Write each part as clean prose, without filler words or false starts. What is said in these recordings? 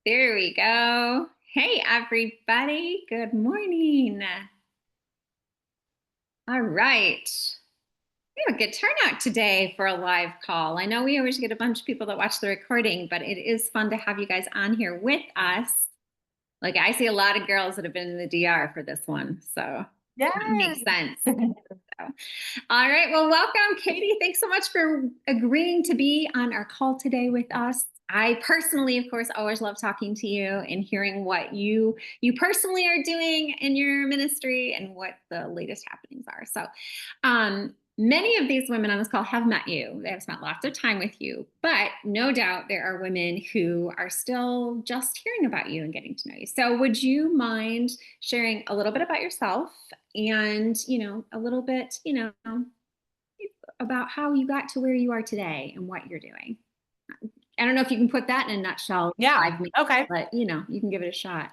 There we go. Hey, everybody. Good morning. All right. We have a good turnout today for a live call. I know we always get a bunch of people that watch the recording, but it is fun to have you guys on here with us. Like, I see a lot of girls that have been in the DR for this one, so that Yes. makes sense. So, all right. Well, welcome, Katie. Thanks so much for agreeing to be on our call today with us. I personally, of course, always love talking to you and hearing what you personally are doing in your ministry and what the latest happenings are. So, many of these women on this call have met you. They have spent lots of time with you, but no doubt there are women who are still just hearing about you and getting to know you. So, would you mind sharing a little bit about yourself and, a little bit, about how you got to where you are today and what you're doing? I don't know if you can put that in a nutshell, Yeah. 5 minutes, Okay. but you can give it a shot.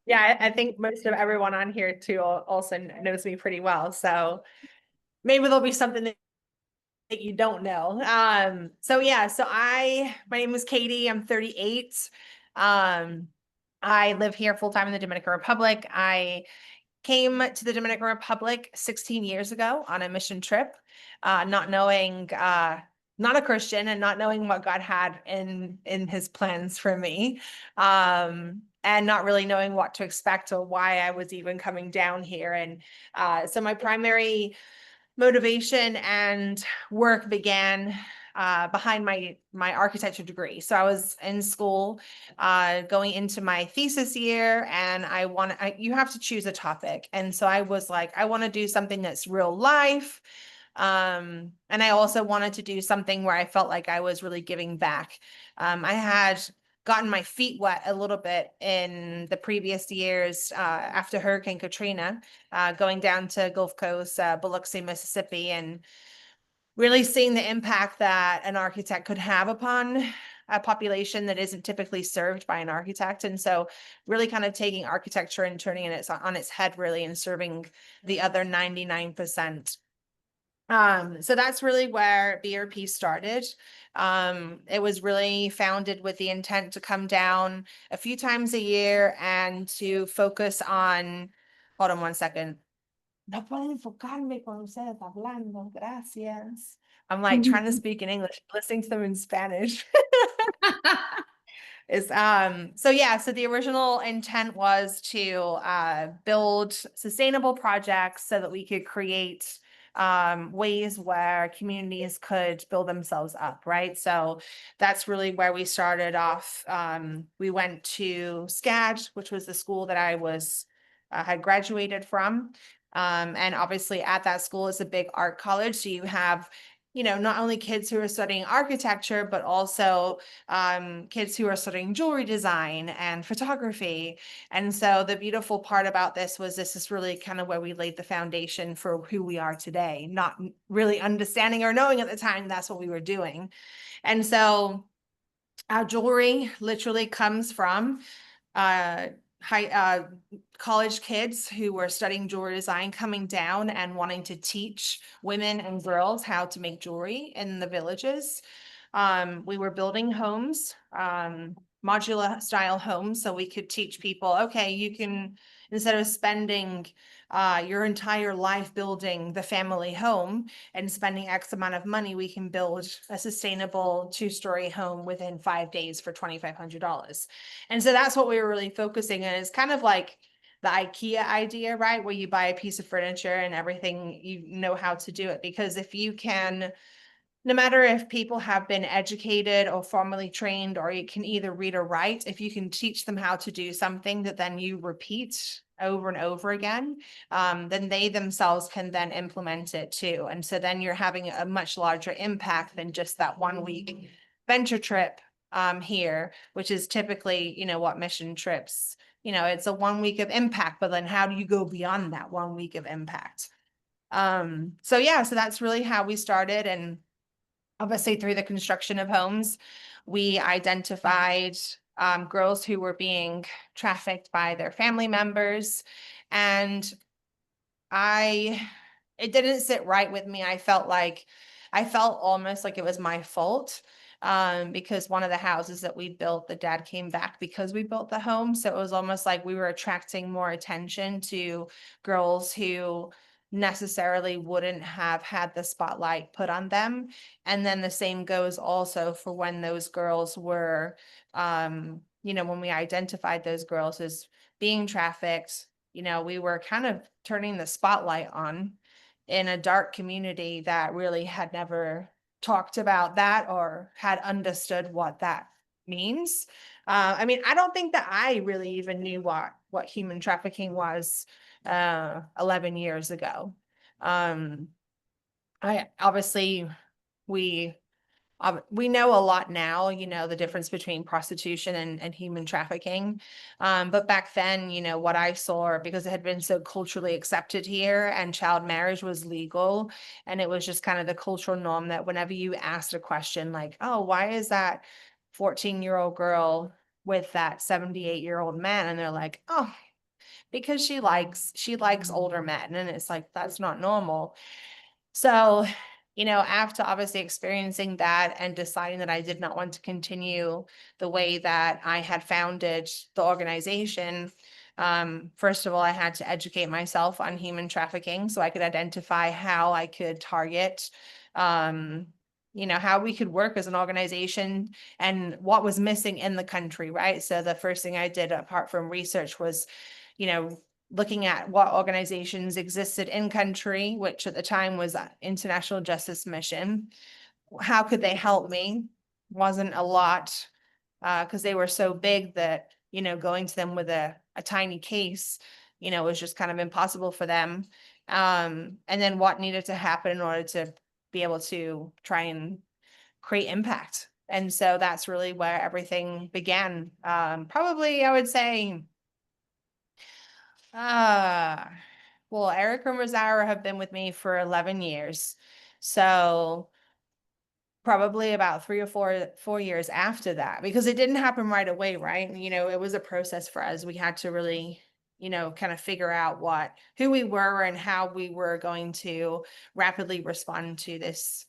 Yeah, I think most of everyone on here too also knows me pretty well. So maybe there'll be something that you don't know. My name is Katie. I'm 38. Um, I live here full time in the Dominican Republic. I came to the Dominican Republic 16 years ago on a mission trip, not knowing, not a Christian and not knowing what God had in his plans for me. And not really knowing what to expect or why I was even coming down here. And so my primary motivation and work began behind my architecture degree. So I was in school, going into my thesis year, and you have to choose a topic. And so I was like, I want to do something that's real life. And I also wanted to do something where I felt like I was really giving back. I had gotten my feet wet a little bit in the previous years after Hurricane Katrina, going down to Gulf Coast, Biloxi, Mississippi, and really seeing the impact that an architect could have upon a population that isn't typically served by an architect. And so really kind of taking architecture and turning it on its head, really, and serving the other 99%. So that's really where BRP started. It was really founded with the intent to come down a few times a year and to focus on, hold on one second. No puedo enfocarme con ustedes hablando. Gracias. I'm like trying to speak in English, listening to them in Spanish. So the original intent was to build sustainable projects so that we could create ways where communities could build themselves up, right? So that's really where we started off. We went to SCAD, which was the school that I was had graduated from. And obviously at that school is a big art college. So you have, not only kids who are studying architecture, but also kids who are studying jewelry design and photography. And so the beautiful part about this is really kind of where we laid the foundation for who we are today, not really understanding or knowing at the time that's what we were doing. And so our jewelry literally comes from uh, college kids who were studying jewelry design coming down and wanting to teach women and girls how to make jewelry in the villages. We were building homes, modular style homes, so we could teach people, okay, you can, instead of spending your entire life building the family home and spending X amount of money, we can build a sustainable 2-story home within 5 days for $2,500. And so that's what we were really focusing on. It's kind of like the IKEA idea, right? Where you buy a piece of furniture and everything, you know how to do it. Because if you can, no matter if people have been educated or formally trained, or you can either read or write, if you can teach them how to do something that then you repeat over and over again, then they themselves can then implement it too. And so then you're having a much larger impact than just that 1 week venture trip here, which is typically, what mission trips, it's a 1 week of impact, but then how do you go beyond that 1 week of impact? So that's really how we started. And obviously through the construction of homes, we identified girls who were being trafficked by their family members. And it didn't sit right with me. I felt almost like it was my fault. because one of the houses that we built, the dad came back because we built the home. So it was almost like we were attracting more attention to girls who necessarily wouldn't have had the spotlight put on them. And then the same goes also for when those girls were, when we identified those girls as being trafficked, we were kind of turning the spotlight on in a dark community that really had never talked about that or had understood what that means. I mean, I don't think that I really even knew what human trafficking was 11 years ago. Um, I obviously we we know a lot now, the difference between prostitution and human trafficking. But back then, what I saw, because it had been so culturally accepted here and child marriage was legal, and it was just kind of the cultural norm that whenever you asked a question like, oh, why is that 14-year-old girl with that 78-year-old man? And they're like, oh, because she likes older men. And it's like, that's not normal. So, after obviously experiencing that and deciding that I did not want to continue the way that I had founded the organization, first of all, I had to educate myself on human trafficking so I could identify how I could target, how we could work as an organization and what was missing in the country, right? So the first thing I did apart from research was, you know, looking at what organizations existed in country, which at the time was International Justice Mission. How could they help me? Wasn't a lot, because they were so big that, going to them with a tiny case, was just kind of impossible for them. And then what needed to happen in order to be able to try and create impact. And so that's really where everything began. Probably, I would say, Ah, well, Eric and Rosario have been with me for 11 years. So probably about 3 or 4 years after that, because it didn't happen right away, right? It was a process for us. We had to really, kind of figure out who we were and how we were going to rapidly respond to this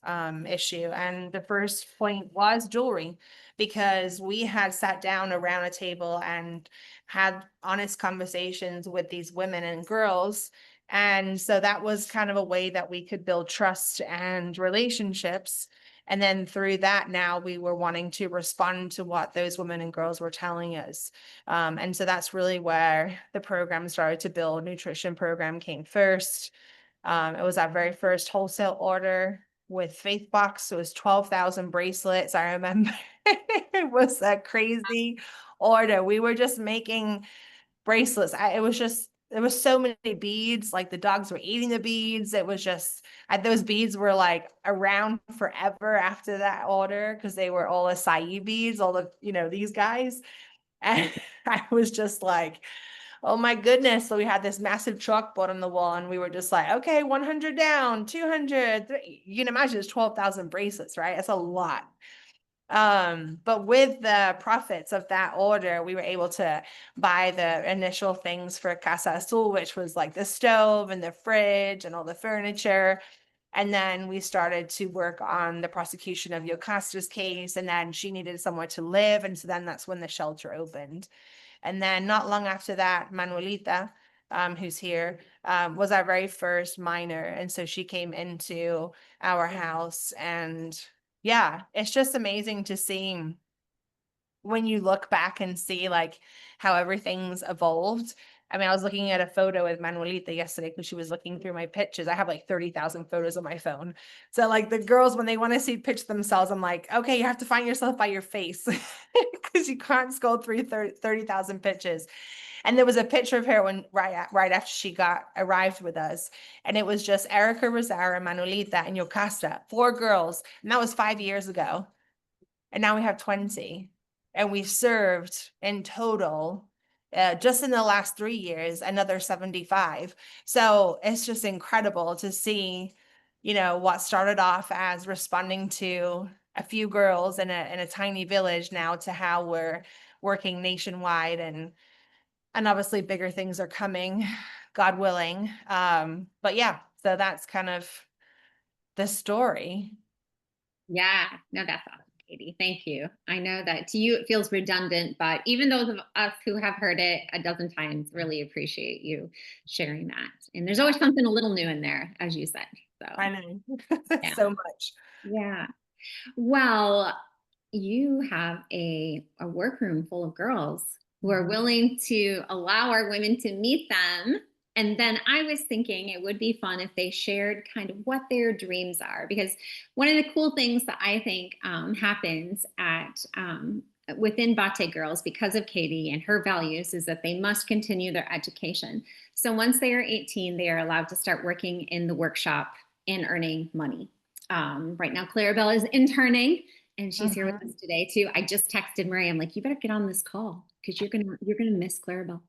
issue. And the first point was jewelry, because we had sat down around a table and had honest conversations with these women and girls. And so that was kind of a way that we could build trust and relationships. And then through that, now we were wanting to respond to what those women and girls were telling us. And so that's really where the program started to build. Nutrition program came first. It was our very first wholesale order with Faith Box. It was 12,000 bracelets. I remember it was a crazy order. We were just making bracelets. There was so many beads, like the dogs were eating the beads. It was just, those beads were like around forever after that order because they were all acai beads, all the, these guys. And I was just like, oh my goodness. So we had this massive chalkboard on the wall and we were just like, okay, 100 down, 200. You can imagine it's 12,000 bracelets, right? It's a lot. But with the profits of that order, we were able to buy the initial things for Casa Azul, which was like the stove and the fridge and all the furniture. And then we started to work on the prosecution of Yocasta's case, and then she needed somewhere to live. And so then that's when the shelter opened. And then not long after that, Manuelita, who's here, was our very first minor. And so she came into our house, and yeah, it's just amazing to see when you look back and see like how everything's evolved. I mean, I was looking at a photo with Manuelita yesterday because she was looking through my pictures. I have like 30,000 photos on my phone. So like the girls, when they want to see picture themselves, I'm like, okay, you have to find yourself by your face because you can't scroll through 30,000 pictures. And there was a picture of her when right after she arrived with us. And it was just Erica, Rosario, Manuelita, and Yocasta, 4 girls. And that was 5 years ago. And now we have 20. And we served in total, just in the last 3 years, another 75. So it's just incredible to see, what started off as responding to a few girls in a tiny village now to how we're working nationwide, and obviously bigger things are coming, God willing. But yeah, so that's kind of the story. Yeah, no, that's awesome. Katie. Thank you. I know that to you it feels redundant, but even those of us who have heard it a dozen times really appreciate you sharing that. And there's always something a little new in there, as you said. So, I know. yeah. So much. Yeah. Well, you have a workroom full of girls who are willing to allow our women to meet them. And then I was thinking it would be fun if they shared kind of what their dreams are, because one of the cool things that I think happens at within Batey Girls because of Katie and her values is that they must continue their education. So once they are 18, they are allowed to start working in the workshop and earning money. Right now, Clarabelle is interning and she's here with us today too. I just texted Marie. I'm like, you better get on this call because you're gonna miss Clarabelle.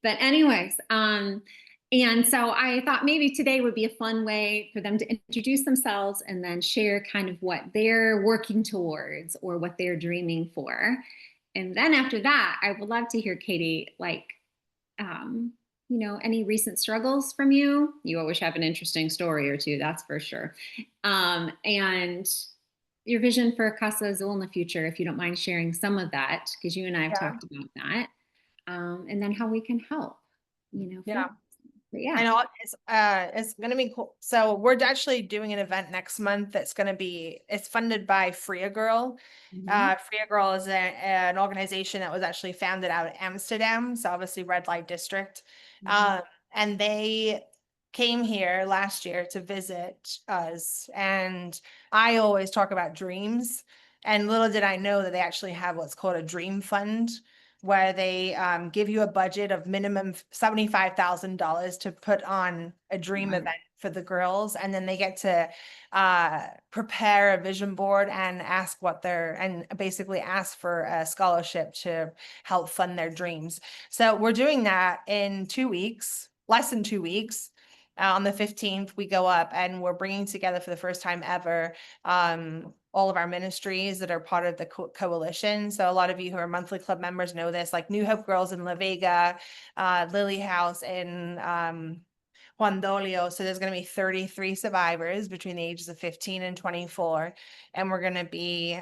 But anyways, and so I thought maybe today would be a fun way for them to introduce themselves and then share kind of what they're working towards or what they're dreaming for. And then after that, I would love to hear Katie, like, any recent struggles from you. You always have an interesting story or two, that's for sure. And your vision for Casa Azul in the future, if you don't mind sharing some of that, because you and I have Yeah. talked about that. And then how we can help, Yeah. but yeah. I know it's gonna be cool. So we're actually doing an event next month that's gonna be it's funded by Free a Girl. Mhm. Free a Girl is an organization that was actually founded out of Amsterdam, so obviously red light district. Mhm. And they came here last year to visit us, and I always talk about dreams. And little did I know that they actually have what's called a dream fund where they give you a budget of minimum $75,000 to put on a dream event for the girls, and then they get to prepare a vision board and basically ask for a scholarship to help fund their dreams. So we're doing that in 2 weeks, less than 2 weeks. On the 15th, we go up and we're bringing together for the first time ever all of our ministries that are part of the coalition. So a lot of you who are monthly club members know this, like New Hope Girls in La Vega, Lily House in Juan Dolio. So there's going to be 33 survivors between the ages of 15 and 24. And we're going to be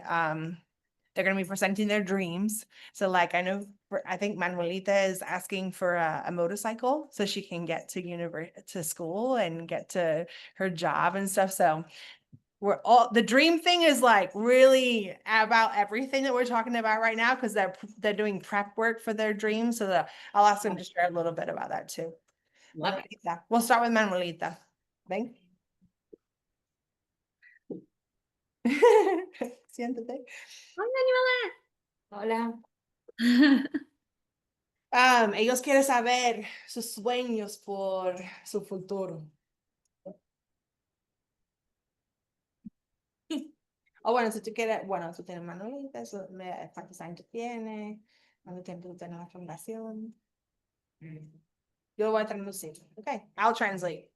they're going to be presenting their dreams. So like I think Manuelita is asking for a motorcycle so she can get to school and get to her job and stuff. So the dream thing is like really about everything that we're talking about right now because they're doing prep work for their dreams. So I'll ask them to share a little bit about that too. Love it. Manuelita. We'll start with Manuelita. Ven. Siéntate. Hi, Hola. Manuela. Ellos quieren saber sus sueños por su futuro. O bueno, si tú quieres, bueno, tú tienes Manuelita, ¿cuántos años tú tienes? ¿Cuánto tiempo tú tienes en la fundación? Yo lo voy a traducir. Okay, I'll translate.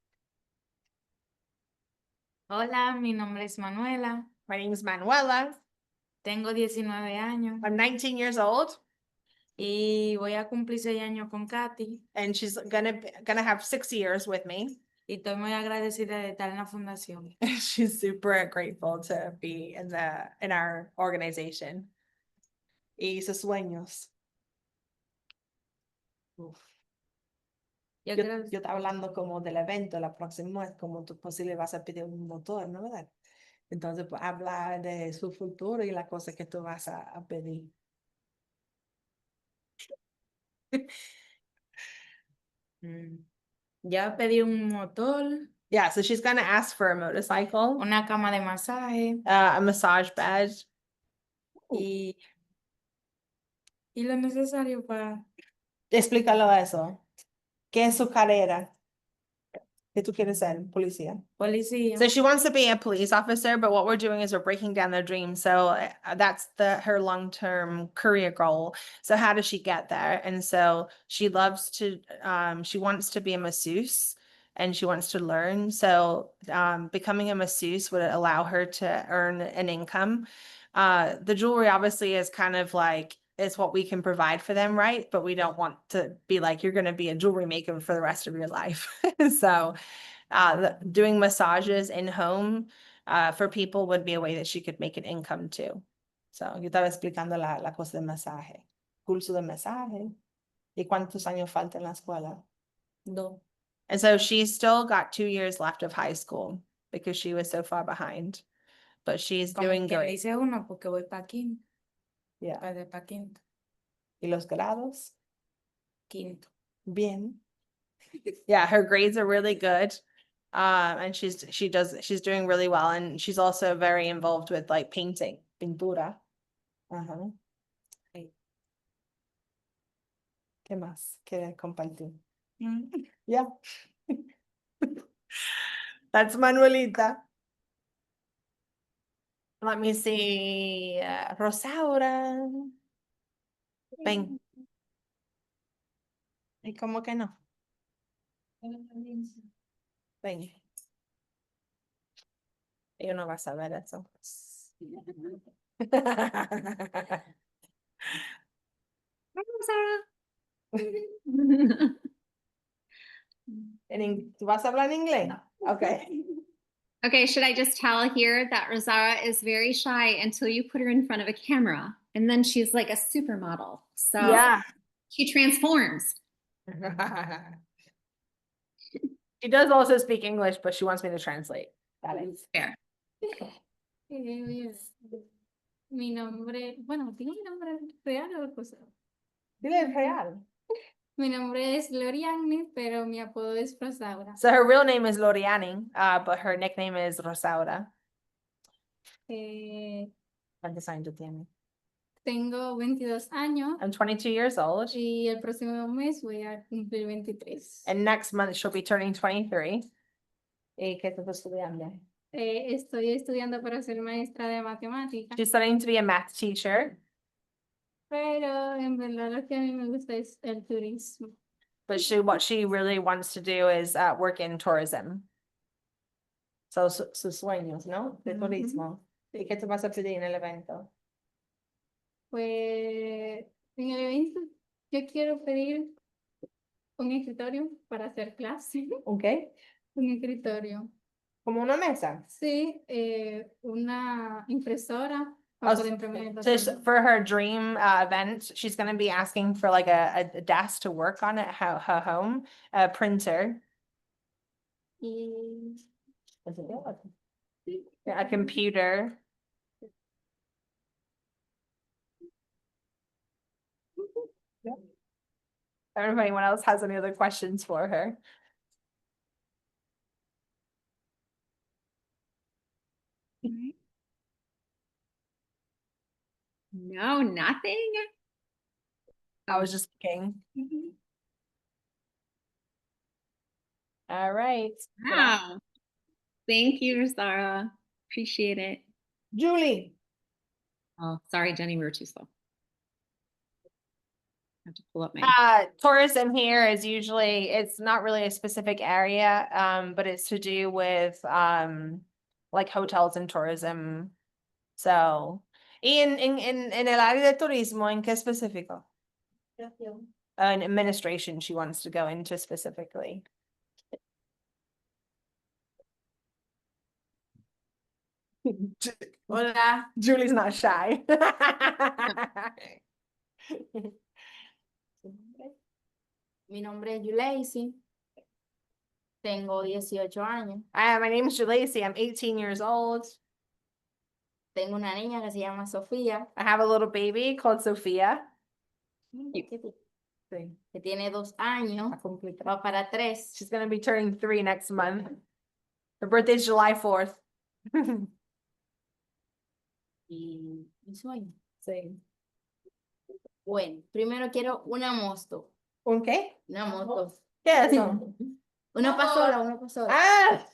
Hola, mi nombre es Manuela, My name is Manuela. tengo 19 años I'm 19 years old, y voy a cumplir 6 años con Katy and she's gonna have 6 years with me. y estoy muy agradecida de estar en la fundación. She's super grateful to be in our organization. Y sus sueños. Uf. Yo Yo creo, estaba hablando como del evento, la próxima es como tú posible vas a pedir un motor, ¿no verdad? Entonces, pues habla de su futuro y las cosas que tú vas a pedir. ya pedí un motor, Yeah, so she's gonna ask for a motorcycle, una cama de masaje a massage bed. y, y lo necesario para Explícalo eso. ¿Qué es su carrera? ¿Qué tú quieres ser? Policía. policía. So she wants to be a police officer, but what we're doing is we're breaking down their dreams. So that's her long-term career goal. So how does she get there? And so she loves to she wants to be a masseuse and she wants to learn. So becoming a masseuse would allow her to earn an income. The jewelry obviously is kind of like is what we can provide for them, right? But we don't want to be like you're going to be a jewelry maker for the rest of your life. So doing massages in home for people would be a way that she could make an income too. So, yo estaba explicando la cosa del masaje, curso de masaje. ¿Y cuántos años falta en la escuela? dos. And so she's still got 2 years left of high school because she was so far behind. But she's Como doing quien great. dice uno, porque voy para quinto. Yeah. Para quinto. ¿Y los grados? Quinto. Bien. Yeah, her grades are really good. And she's doing really well. And she's also very involved with like painting, pintura. Uh-huh. Sí. ¿Qué más quiere compartir? Mm. Yeah. That's Manuelita. Let me see. Rosaura. Ven. ¿Y cómo que no? Ven. Ella no va a saber eso. ¿Tú vas a hablar en inglés? Okay. Okay, should I just tell here that Rosara is very shy until you put her in front of a camera, and then she's like a supermodel. So Yeah. she transforms. She does also speak English, but she wants me to translate. That is Fair. Mi nombre, bueno, ¿tiene mi nombre real o cosa? Dile real. Mi nombre es Gloriani, pero mi apodo es Rosaura. So her real name is Loriani, but her nickname is Rosaura. Eh, ¿Cuántos años tiene? Tengo 22 años I'm 22 years old, y el próximo mes voy a cumplir 23. and next month she'll be turning 23. ¿Y qué estás estudiando? Estoy estudiando para ser maestra de matemáticas, She's studying to be a math teacher, pero en verdad lo que a mí me gusta es el turismo. but what she really wants to do is work in tourism. So sus sueños, ¿no? De Ujú. turismo. ¿Y qué te vas a pedir en el evento? Pues en el evento yo quiero pedir un escritorio para hacer clase. Okay. Un escritorio. Como una mesa. Sí, una impresora Oh, para poder imprimir So documentos. for her dream event, she's going to be asking for like a desk to work on at her home, a printer, Y a computer. I don't know if anyone else has any other questions for her. No, nothing. I was just kidding. All right. Wow. Thank you, Rosara. Appreciate it. Julie. Oh, sorry, Jenny, we were too slow. I have to pull up my. Tourism here is usually, it's not really a specific area, but it's to do with like hotels and tourism. So, y en el área de turismo, ¿en qué específico? An administration she wants to go into specifically. hola, Julie's not shy. mi nombre es Yuleisi. Tengo 18 años. My name is Julacey. I'm 18 years old. Tengo una niña que se llama Sofía, I have a little baby called Sophia. que tiene 2 años, va para 3. She's gonna be turning 3 next month. Her birthday's July 4th. Y mi sueño. Sí. Bueno, primero quiero una moto. ¿Un qué? Una moto. ¿Qué es eso? Una pasola, una pasola. Ah!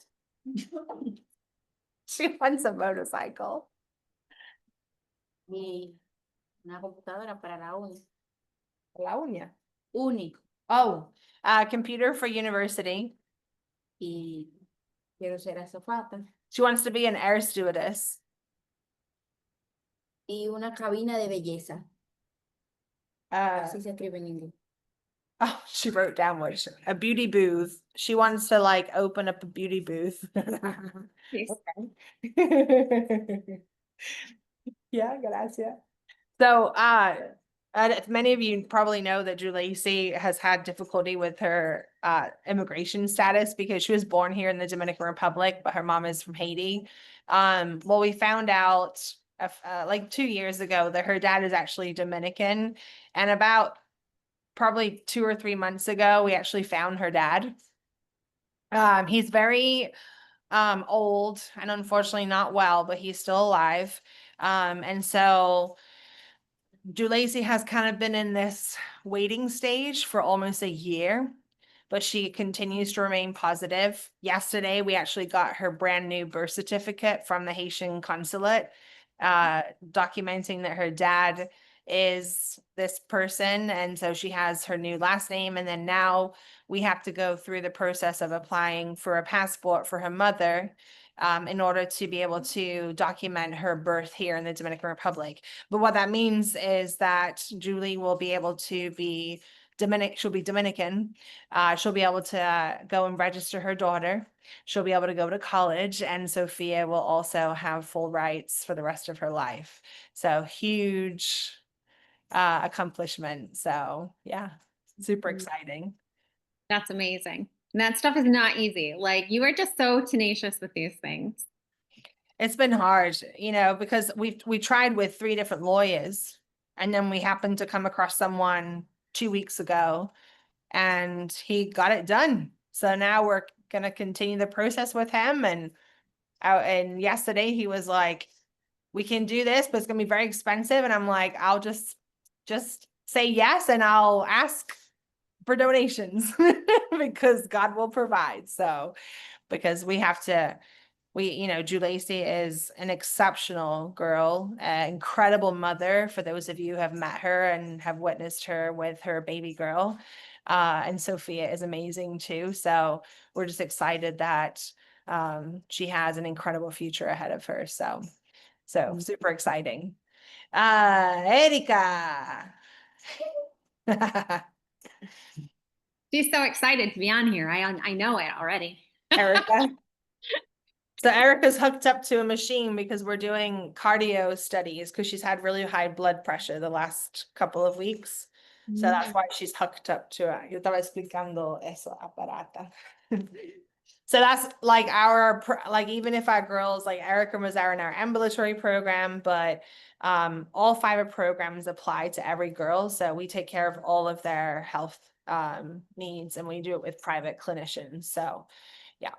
She wants a motorcycle. Y una computadora para la uni. La uña. Uni. Oh, computer for university. Y quiero ser azafata. She wants to be an air stewardess. Y una cabina de belleza. Así se escribe en inglés. Oh, she wrote down which a beauty booth. She wants to like open up a beauty booth. Yes. Okay. Yeah, gracias. So, many of you probably know that Julacey has had difficulty with her immigration status because she was born here in the Dominican Republic, but her mom is from Haiti. Well, we found out like 2 years ago that her dad is actually Dominican, and about probably 2 or 3 months ago, we actually found her dad. He's very old and unfortunately not well, but he's still alive. And so Julacey has kind of been in this waiting stage for almost a year, but she continues to remain positive. Yesterday, we actually got her brand new birth certificate from the Haitian consulate, documenting that her dad is this person. And so she has her new last name. And then now we have to go through the process of applying for a passport for her mother, in order to be able to document her birth here in the Dominican Republic. But what that means is that Julie will be able to be she'll be Dominican. She'll be able to go and register her daughter. She'll be able to go to college, and Sophia will also have full rights for the rest of her life. So huge accomplishment. So yeah, super exciting. That's amazing. And that stuff is not easy. Like you are just so tenacious with these things. It's been hard, because we tried with 3 different lawyers, and then we happened to come across someone 2 weeks ago, and he got it done. So now we're gonna continue the process with him. And yesterday he was like, "We can do this, but it's gonna be very expensive." And I'm like, "I'll just say yes, and I'll ask for donations because God will provide." So because we have to. Julacey is an exceptional girl, an incredible mother for those of you who have met her and have witnessed her with her baby girl. And Sophia is amazing too. So we're just excited that she has an incredible future ahead of her. So super exciting. Erika. She's so excited to be on here. I know it already. Erica. So Erica's hooked up to a machine because we're doing cardio studies because she's had really high blood pressure the last couple of weeks. So that's why she's hooked up to it. Yo estaba explicando eso, aparata. So that's like even if our girls, like Erica was in our ambulatory program, but all 5 programs apply to every girl. So we take care of all of their health needs, and we do it with private clinicians. So yeah.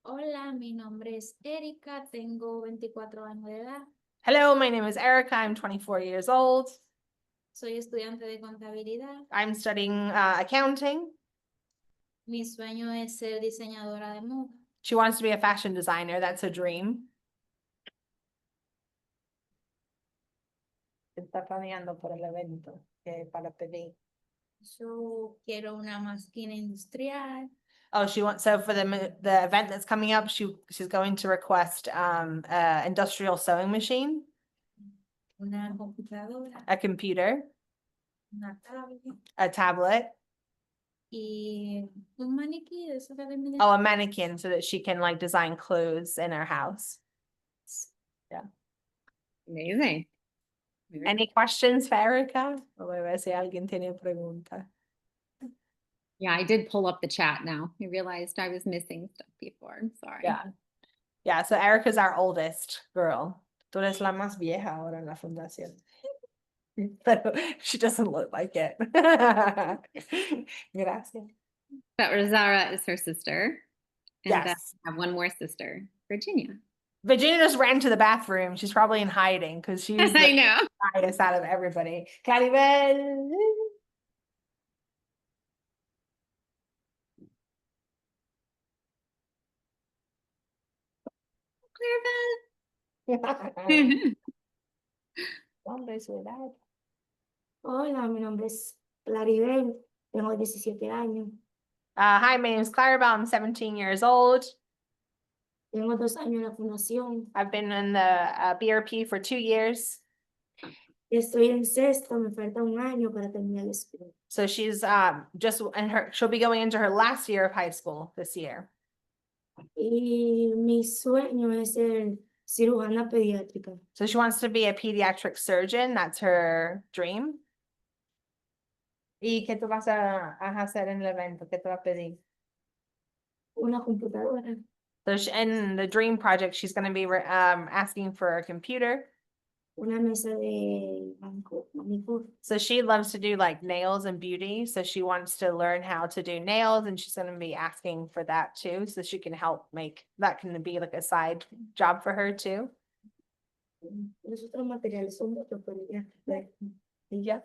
Hola, mi nombre es Erika, tengo 24 años de edad. Hello, my name is Erica. I'm 24 years old. Soy estudiante de contabilidad. I'm studying accounting. Mi sueño es ser diseñadora de moda. She wants to be a fashion designer. That's a dream. Está planeando por el evento para pedir. Yo quiero una máquina industrial. Oh, so for the event that's coming up, she's going to request industrial sewing machine, Una computadora. a computer, Una tablet. a tablet. Y un maniquí de eso de Oh, a mannequin so that she can like design clothes in her house. Yeah. Amazing. Any questions for Erica? O voy a ver si alguien tiene pregunta. Yeah, I did pull up the chat now. I realized I was missing stuff before. I'm sorry. Yeah. Yeah, so Erica's our oldest girl. Tú eres la más vieja ahora en la fundación. But she doesn't look like it. Gracias. But Rosara is her sister. And then Yes. I have one more sister, Virginia. Virginia just ran to the bathroom. She's probably in hiding because she's I the know. quietest out of everybody. Claribel. Claribel. Nombre, su edad. Hola, mi nombre es Claribel, tengo 17 años, Hi, my name is Claribel. I'm 17 years old. tengo 2 años en la fundación, I've been in the BRP for 2 years. estoy en sexto, me falta 1 año para terminar la escuela. So she's she'll be going into her last year of high school this year. Y mi sueño es ser cirujana pediátrica. So she wants to be a pediatric surgeon. That's her dream. ¿Y qué tú vas a hacer en el evento? ¿Qué te va a pedir? Una computadora. So in the dream project, she's going to be asking for a computer. Una mesa de manicure. So she loves to do like nails and beauty. So she wants to learn how to do nails, and she's going to be asking for that too. So she can help make that can be like a side job for her too. Los otros materiales son muchos, pero ya. Yeah.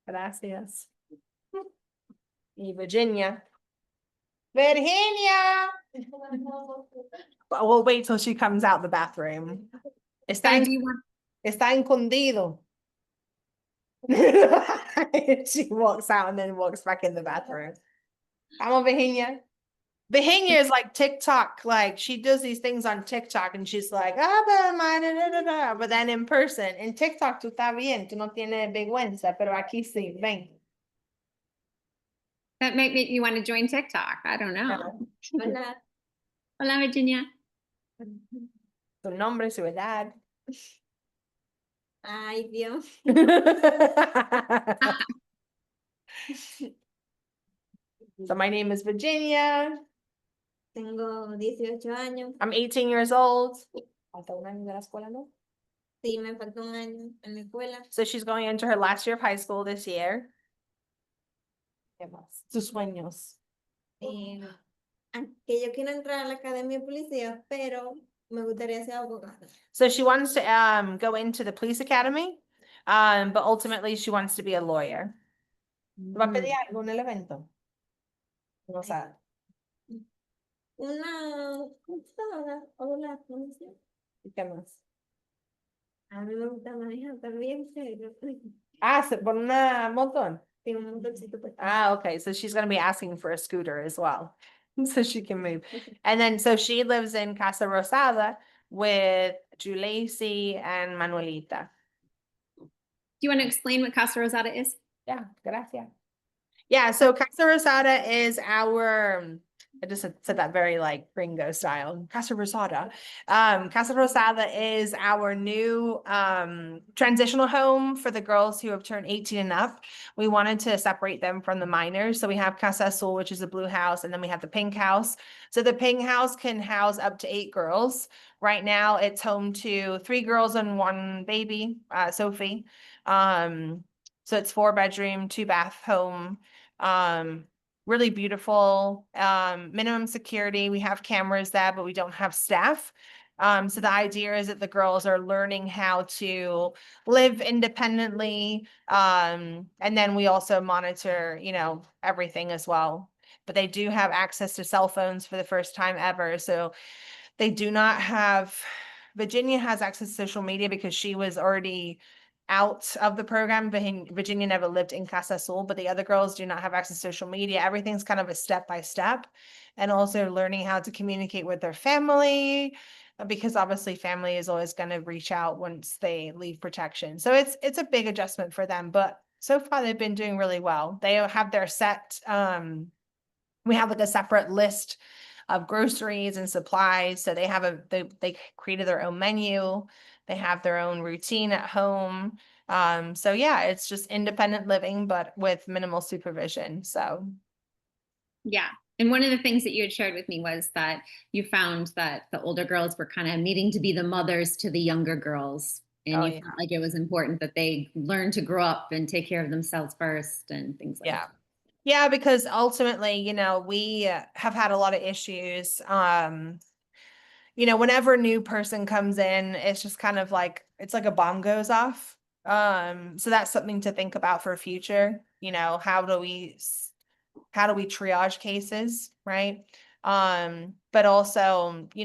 Gracias. Y Virginia. Virginia! But we'll wait till she comes out the bathroom. So do you want, Está escondido. She walks out and then walks back in the bathroom. Vamos, Virginia. Virginia is like TikTok, like she does these things on TikTok and she's like, but then in person, in TikTok tú estás bien, tú no tienes vergüenza, pero aquí sí, ven. that might make you want to join TikTok? I don't know. Hola. Hola, Virginia. Tu nombre, su edad. Ay, Dios. So my name is Virginia. Tengo 18 años. I'm 18 years old. Falta un año de la escuela, ¿no? Sí, me falta un año en la escuela. So she's going into her last year of high school this year. ¿Qué más? Sus sueños. Que yo quiero entrar a la academia de policía, pero me gustaría ser abogada. So she wants to go into the police academy, but ultimately she wants to be a lawyer. ¿Va a pedir algo en el evento? No sabe. Una computadora o la policía. ¿Y qué más? A mí me gusta manejar también, pero Ah, por una montón. tengo un montoncito pues. Ah, okay. So she's gonna be asking for a scooter as well, so she can move. And then, so she lives in Casa Rosada with Julesi and Manuelita. Do you want to explain what Casa Rosada is? Yeah, gracias. Yeah, so Casa Rosada is our, I just said that very like gringo style, Casa Rosada. Casa Rosada is our new transitional home for the girls who have turned 18 and up. We wanted to separate them from the minors. So we have Casa Azul, which is a blue house, and then we have the pink house. So the pink house can house up to 8 girls. Right now it's home to 3 girls and 1 baby, Sophie. So it's 4-bedroom, 2-bath home. Really beautiful, minimum security. We have cameras there, but we don't have staff. So the idea is that the girls are learning how to live independently. And then we also monitor, everything as well. But they do have access to cell phones for the first time ever. So they do not have, Virginia has access to social media because she was already out of the program. Virginia never lived in Casa Azul, but the other girls do not have access to social media. Everything's kind of a step by step, and also learning how to communicate with their family, because obviously family is always going to reach out once they leave protection. So it's a big adjustment for them, but so far they've been doing really well. They have their set, we have like a separate list of groceries and supplies. So they have they created their own menu. They have their own routine at home. So yeah, it's just independent living, but with minimal supervision. So Yeah. And one of the things that you had shared with me was that you found that the older girls were kind of needing to be the mothers to the younger girls. And you felt like it was important that they learn to grow up and take care of themselves first and things like that. Yeah, because ultimately, we have had a lot of issues. Whenever a new person comes in, it's just kind of like, it's like a bomb goes off. So that's something to think about for future. How do we triage cases, right? But also, we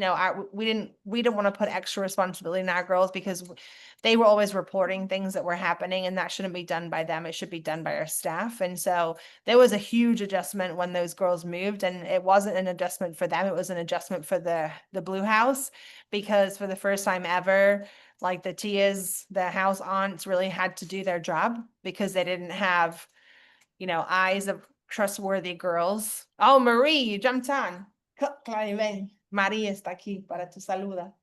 didn't want to put extra responsibility on our girls because they were always reporting things that were happening, and that shouldn't be done by them. It should be done by our staff. And so there was a huge adjustment when those girls moved, and it wasn't an adjustment for them. It was an adjustment for the blue house, because for the first time ever, like the tias, the house aunts really had to do their job because they didn't have, eyes of trustworthy girls. Oh, Marie, you jumped on. Claribel, María está aquí para tu saluda.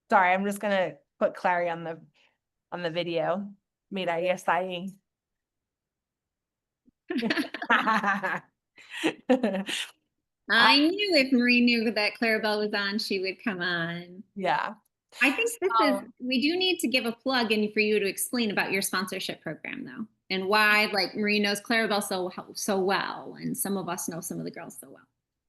Sorry, I'm just gonna put Clary on the video. Mira, ella está ahí. I knew if Marie knew that Clarabelle was on, she would come on. Yeah. I think this is, So- we do need to give a plug in for you to explain about your sponsorship program though, and why like Marie knows Clarabelle so well, and some of us know some of the girls so well.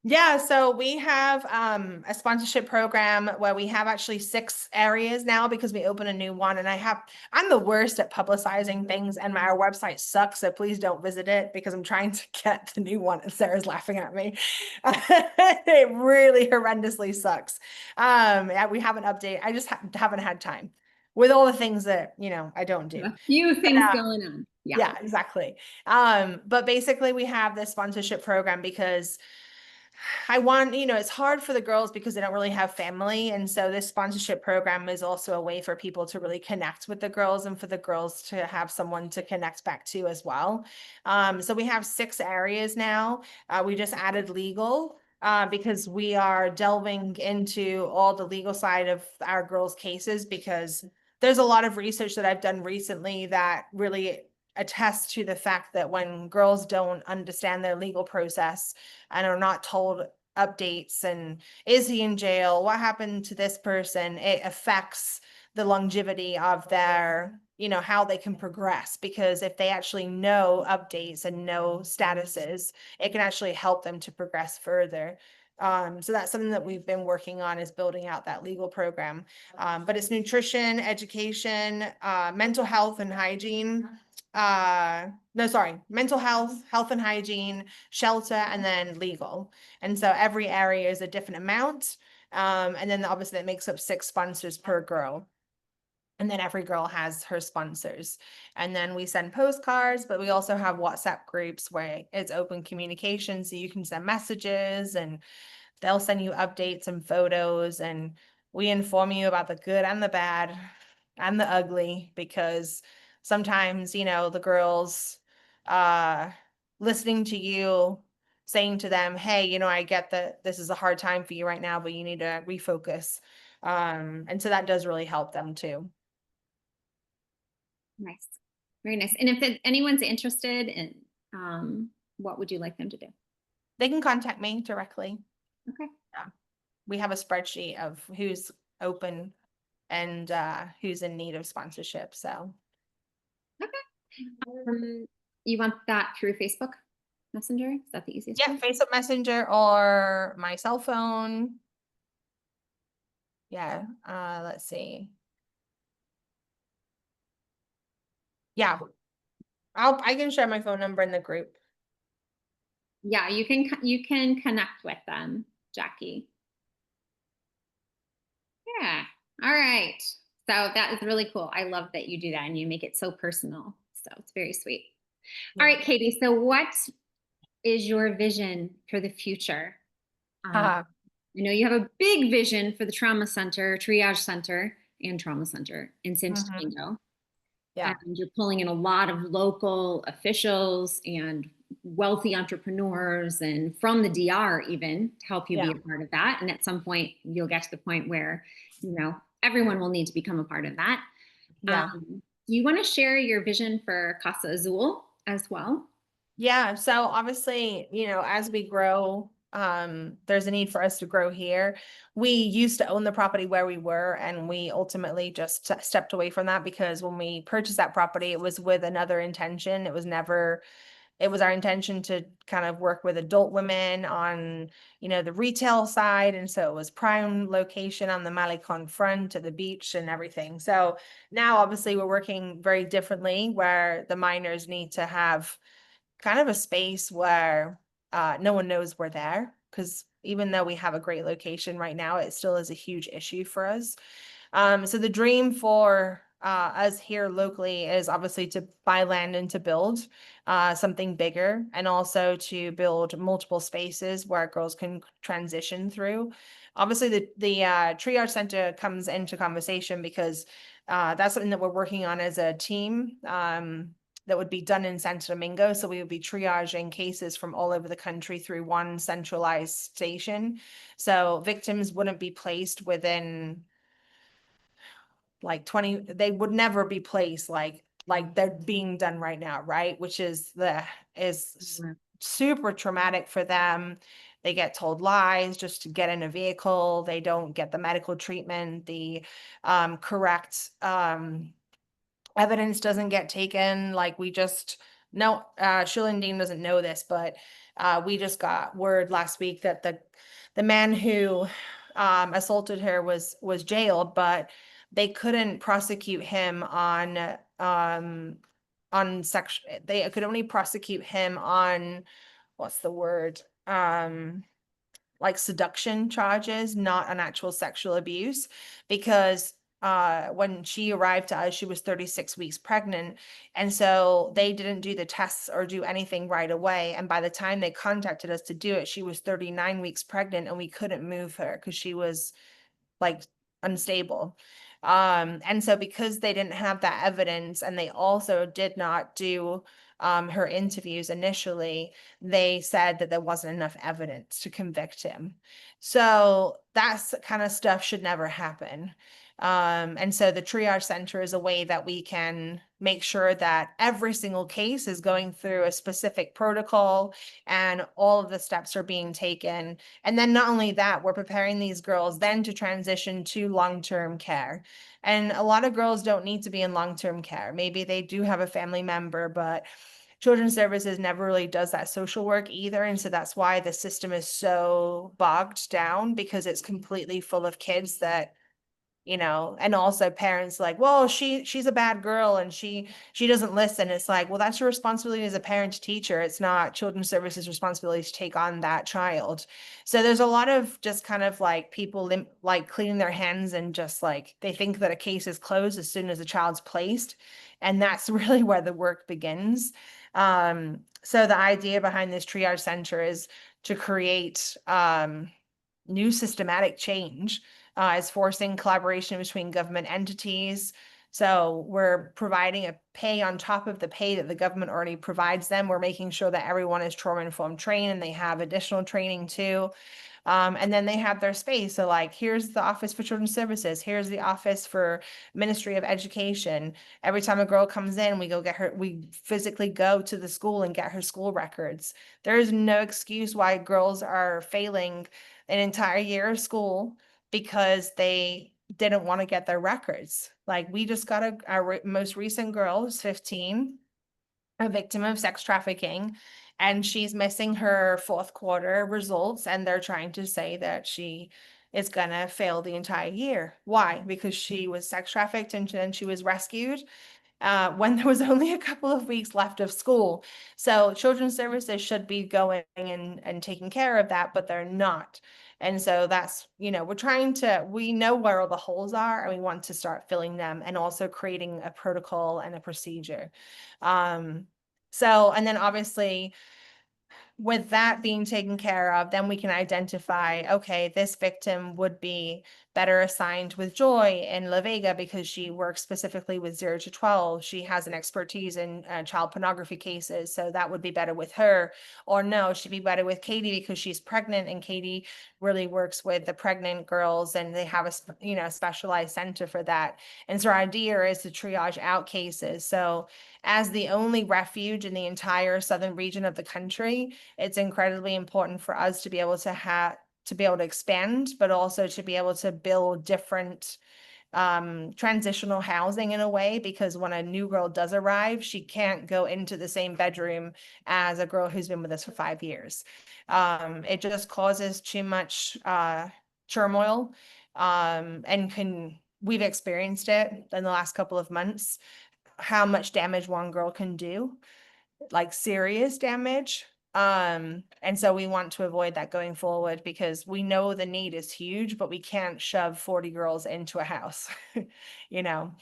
Yeah, so we have a sponsorship program where we have actually 6 areas now because we opened a new one, and I'm the worst at publicizing things, and our website sucks, so please don't visit it because I'm trying to get the new one and Sarah's laughing at me. It really horrendously sucks. Yeah, we haven't updated. I just haven't had time with all the things that, I don't do. A few things going on. Yeah, exactly. But basically we have this sponsorship program because I want, it's hard for the girls because they don't really have family. And so this sponsorship program is also a way for people to really connect with the girls and for the girls to have someone to connect back to as well. So we have 6 areas now. We just added legal because we are delving into all the legal side of our girls' cases, because there's a lot of research that I've done recently that really attest to the fact that when girls don't understand their legal process and are not told updates and is he in jail, what happened to this person, it affects the longevity of their, how they can progress. Because if they actually know updates and know statuses, it can actually help them to progress further. So that's something that we've been working on, is building out that legal program. But it's nutrition, education, mental health and hygiene, no, sorry, mental health, health and hygiene, shelter, and then legal. And so every area is a different amount. And then obviously that makes up 6 sponsors per girl. And then every girl has her sponsors. And then we send postcards, but we also have WhatsApp groups where it's open communication. So you can send messages and they'll send you updates and photos, and we inform you about the good and the bad and the ugly, because sometimes, the girls listening to you, saying to them, hey, I get that this is a hard time for you right now, but you need to refocus. And so that does really help them too. Nice. Very nice. And if anyone's interested in, what would you like them to do? They can contact me directly. Okay. We have a spreadsheet of who's open and who's in need of sponsorship. So You want that through Facebook Messenger? Is that the easiest yeah, way? Facebook Messenger or my cell phone. Yeah, let's see. Yeah, I can share my phone number in the group. Yeah, you can connect with them, Jackie. Yeah. All right. So that is really cool. I love that you do that and you make it so personal. So it's very sweet. All right, Katie. So what is your vision for the future? I know you have a big vision for the trauma center, triage center, and trauma center in San Domingo. Yeah. And you're pulling in a lot of local officials and wealthy entrepreneurs and from the DR even to help you be a part of that. And at some point you'll get to the point where, everyone will need to become a part of that. Yeah. Do you want to share your vision for Casa Azul as well? Yeah. So obviously, as we grow, there's a need for us to grow here. We used to own the property where we were, and we ultimately just stepped away from that because when we purchased that property, it was with another intention. It was our intention to kind of work with adult women on, the retail side. And so it was prime location on the Malecon front at the beach and everything. So now obviously we're working very differently, where the minors need to have kind of a space where no one knows we're there. Because even though we have a great location right now, it still is a huge issue for us. So the dream for us here locally is obviously to buy land and to build something bigger, and also to build multiple spaces where girls can transition through. Obviously, the triage center comes into conversation because that's something that we're working on as a team. that would be done in Santo Domingo. So we would be triaging cases from all over the country through one centralized station. So victims wouldn't be placed within like 20, they would never be placed like they're being done right now, right? Which is super traumatic for them. They get told lies just to get in a vehicle. They don't get the medical treatment, the correct evidence doesn't get taken. Like we just no, Shillandine doesn't know this, but we just got word last week that the man who assaulted her was jailed, but they couldn't prosecute him on sex. They could only prosecute him on what's the word? Like seduction charges, not on actual sexual abuse, because when she arrived to us, she was 36 weeks pregnant. And so they didn't do the tests or do anything right away. And by the time they contacted us to do it, she was 39 weeks pregnant and we couldn't move her because she was like unstable. And so because they didn't have that evidence and they also did not do her interviews initially, they said that there wasn't enough evidence to convict him. So that's kind of stuff should never happen. And so the triage center is a way that we can make sure that every single case is going through a specific protocol and all of the steps are being taken. And then not only that, we're preparing these girls then to transition to long-term care. And a lot of girls don't need to be in long-term care. Maybe they do have a family member, but Children's Services never really does that social work either. And so that's why the system is so bogged down, because it's completely full of kids that, you know, and also parents like, well, she's a bad girl and she doesn't listen. It's like, well, that's your responsibility as a parent to teach her. It's not Children's Services responsibility to take on that child. So there's a lot of just kind of like people like cleaning their hands and just like they think that a case is closed as soon as a child's placed. And that's really where the work begins. So the idea behind this triage center is to create new systematic change. Is forcing collaboration between government entities. So we're providing a pay on top of the pay that the government already provides them. We're making sure that everyone is trauma-informed trained and they have additional training too. And then they have their space. So like, here's the Office for Children's Services. Here's the Office for Ministry of Education. Every time a girl comes in, we physically go to the school and get her school records. There is no excuse why girls are failing an entire year of school because they didn't want to get their records. Like we just got our most recent girl who's 15, a victim of sex trafficking, and she's missing her fourth quarter results, and they're trying to say that she is gonna fail the entire year. Why? Because she was sex trafficked and then she was rescued when there was only a couple of weeks left of school. So Children's Services should be going and taking care of that, but they're not. And so that's, you know, we know where all the holes are and we want to start filling them and also creating a protocol and a procedure. And then obviously, with that being taken care of, then we can identify, okay, this victim would be better assigned with Joy in La Vega because she works specifically with 0 to 12. She has an expertise in child pornography cases, so that would be better with her. Or no, she'd be better with Katie because she's pregnant and Katie really works with the pregnant girls and they have a specialized center for that. And so our idea is to triage out cases. So as the only refuge in the entire southern region of the country, it's incredibly important for us to be able to expand, but also to be able to build different transitional housing in a way, because when a new girl does arrive, she can't go into the same bedroom as a girl who's been with us for 5 years. It just causes too much turmoil, and we've experienced it in the last couple of months, how much damage one girl can do, like serious damage. And so we want to avoid that going forward because we know the need is huge, but we can't shove 40 girls into a house, you know?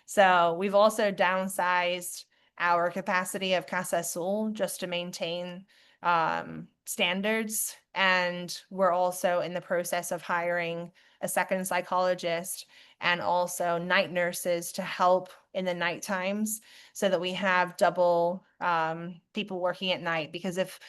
So we've also downsized our capacity of Casa Azul just to maintain standards. And we're also in the process of hiring a second psychologist and also night nurses to help in the night times so that we have double people working at night. Because if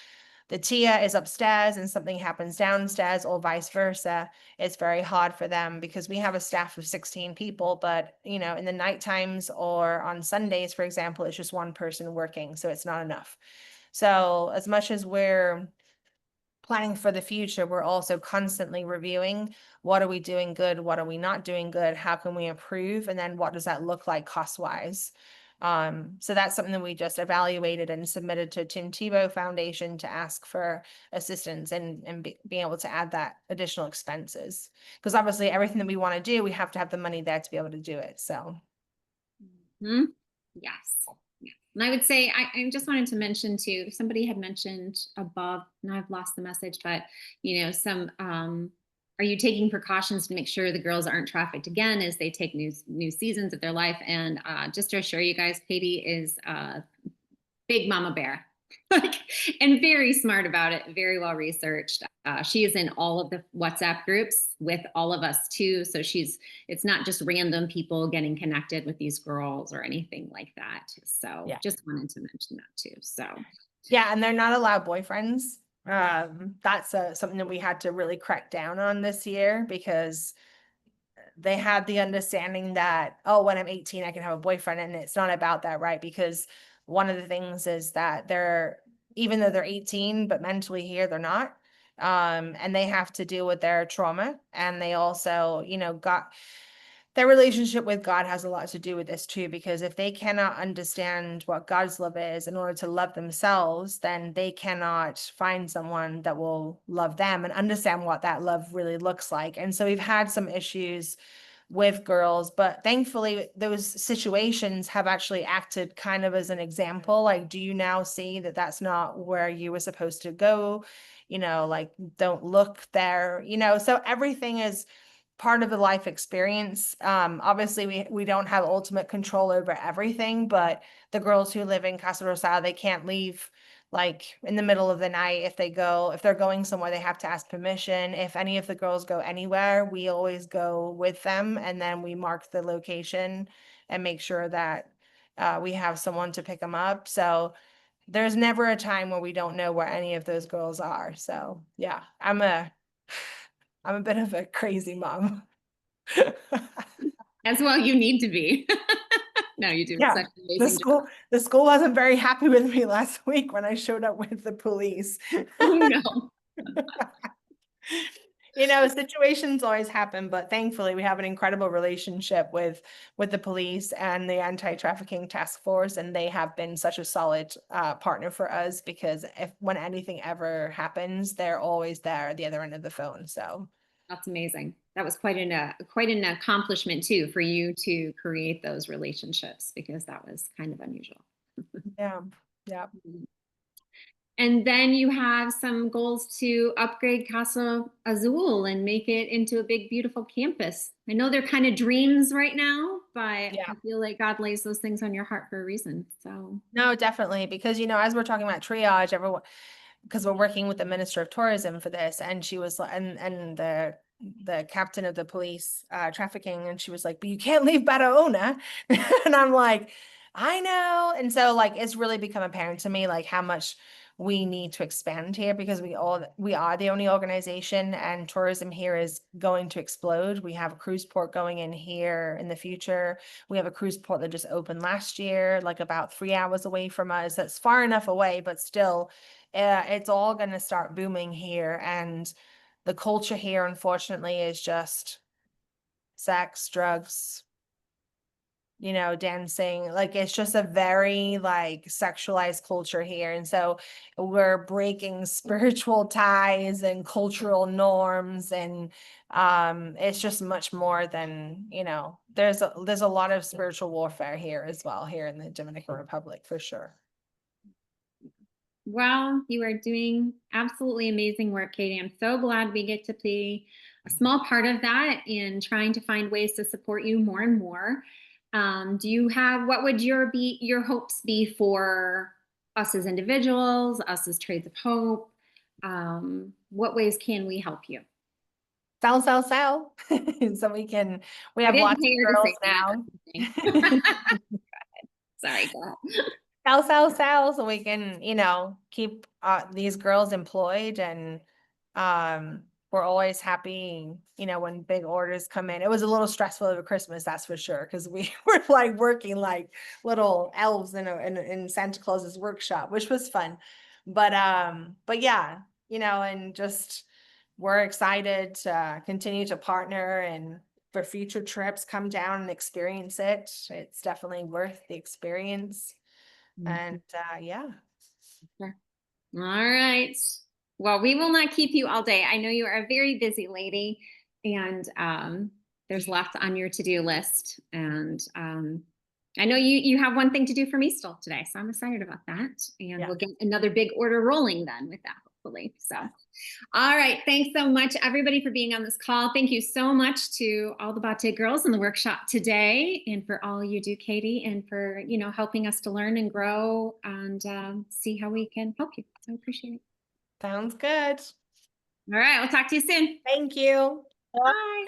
the Tia is upstairs and something happens downstairs or vice versa, it's very hard for them because we have a staff of 16 people, but in the night times or on Sundays, for example, it's just one person working, so it's not enough. So as much as we're planning for the future, we're also constantly reviewing what are we doing good, what are we not doing good, how can we improve, and then what does that look like cost-wise. So that's something that we just evaluated and submitted to Tim Tebow Foundation to ask for assistance and being able to add that additional expenses. Because obviously everything that we want to do, we have to have the money there to be able to do it. So Yes. Yeah. And I would say, I just wanted to mention too, somebody had mentioned above, and I've lost the message, but are you taking precautions to make sure the girls aren't trafficked again as they take new seasons of their life? And just to assure you guys, Katie is a big mama bear. And very smart about it, very well researched. She is in all of the WhatsApp groups with all of us too. So it's not just random people getting connected with these girls or anything like that. So yeah. just wanted to mention that too. So yeah, and they're not allowed boyfriends. That's something that we had to really crack down on this year because they had the understanding that, oh, when I'm 18, I can have a boyfriend, and it's not about that, right? Because one of the things is that even though they're 18, but mentally here, they're not. And they have to deal with their trauma. And they also, their relationship with God has a lot to do with this too, because if they cannot understand what God's love is in order to love themselves, then they cannot find someone that will love them and understand what that love really looks like. And so we've had some issues with girls, but thankfully those situations have actually acted kind of as an example. Like, do you now see that that's not where you were supposed to go? Like, don't look there, so everything is part of the life experience. Obviously we don't have ultimate control over everything, but the girls who live in Casa Rosada, they can't leave like in the middle of the night. If they're going somewhere, they have to ask permission. If any of the girls go anywhere, we always go with them, and then we mark the location and make sure that we have someone to pick them up. So there's never a time where we don't know where any of those girls are. So yeah, I'm a bit of a crazy mom. as well, you need to be. No, you do Yeah, such an amazing job. the school wasn't very happy with me last week when I showed up with the police. Oh no. Situations always happen, but thankfully we have an incredible relationship with the police and the anti-trafficking task force, and they have been such a solid partner for us, because when anything ever happens, they're always there at the other end of the phone. So that's amazing. That was quite an accomplishment too, for you to create those relationships, because that was kind of unusual. yeah. And then you have some goals to upgrade Casa Azul and make it into a big, beautiful campus. I know they're kind of dreams right now, but I feel like God lays those things on your heart for a reason. So no, definitely, because as we're talking about triage, everyone, because we're working with the Minister of Tourism for this, and she was and the captain of the police trafficking, and she was like, but you can't leave Barahona. And I'm like, I know. And so like it's really become apparent to me like how much we need to expand here, because we are the only organization, and tourism here is going to explode. We have a cruise port going in here in the future. We have a cruise port that just opened last year, like about 3 hours away from us. That's far enough away, but still it's all going to start booming here. And the culture here, unfortunately, is just sex, drugs, dancing. Like, it's just a very like sexualized culture here. And so we're breaking spiritual ties and cultural norms. And it's just much more than, there's a lot of spiritual warfare here as well, here in the Dominican Republic, for sure. well, you are doing absolutely amazing work, Katie. I'm so glad we get to play a small part of that in trying to find ways to support you more and more. What would your hopes be for us as individuals, us as Trades of Hope? What ways can we help you? sell. So we I have didn't lots pay of her to girls say now. that. Sorry, go ahead. Sell, so we can, keep these girls employed and we're always happy, when big orders come in. It was a little stressful over Christmas, that's for sure, because we were like working like little elves in Santa Claus's workshop, which was fun. But yeah, and just we're excited to continue to partner and for future trips, come down and experience it. It's definitely worth the experience. And yeah. Sure. All right. Well, we will not keep you all day. I know you are a very busy lady, and there's lots on your to-do list. And I know you have one thing to do for me still today, so I'm excited about that. And we'll get another big order rolling then with that, hopefully. So, all right. Thanks so much, everybody, for being on this call. Thank you so much to all the Batey girls in the workshop today, and for all you do, Katie, and for helping us to learn and grow and see how we can help you. So I appreciate it. Sounds good. All right. We'll talk to you soon. Thank you. Bye.